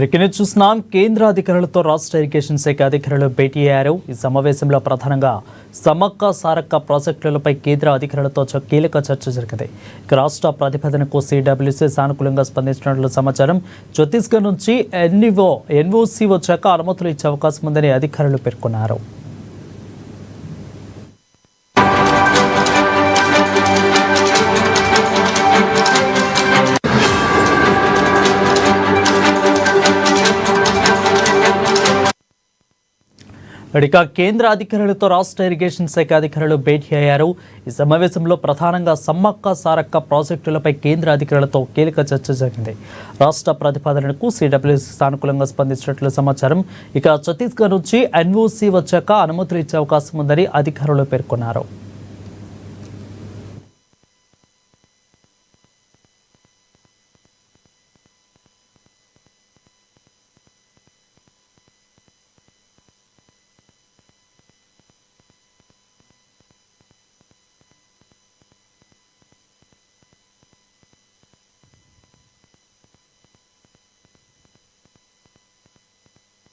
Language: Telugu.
బ్రేకింగ్ చూస్తున్నాం. కేంద్ర అధికారులతో రాష్ట్ర ఇరిగేషన్ శాఖ అధికారులు భేటీ అయ్యారు. ఈ సమావేశంలో ప్రధానంగా సమ్మక్క సారక్క ప్రాజెక్టులపై కేంద్ర అధికారులతో కీలక చర్చ జరిగింది. రాష్ట్ర ప్రతిపాదనకు సిడబ్ల్యూసీ సానుకూలంగా స్పందించినట్లు సమాచారం. ఛత్తీస్గఢ్ నుంచి ఎన్ఓసీ వచ్చాక అనుమతులు ఇచ్చే అవకాశం ఉందని అధికారులు పేర్కొన్నారు. ఇక కేంద్ర అధికారులతో రాష్ట్ర ఇరిగేషన్ శాఖ అధికారులు భేటీ అయ్యారు. ఈ సమావేశంలో ప్రధానంగా సమ్మక్క సారక్క ప్రాజెక్టులపై కేంద్ర అధికారులతో కీలక చర్చ జరిగింది. రాష్ట్ర ప్రతిపాదనకు సిడబ్ల్యూసీ సానుకూలంగా స్పందించినట్లు సమాచారం. ఇక ఛత్తీస్గఢ్ నుంచి ఎన్ఓసీ వచ్చాక అనుమతులు ఇచ్చే అవకాశం ఉందని అధికారులు పేర్కొన్నారు.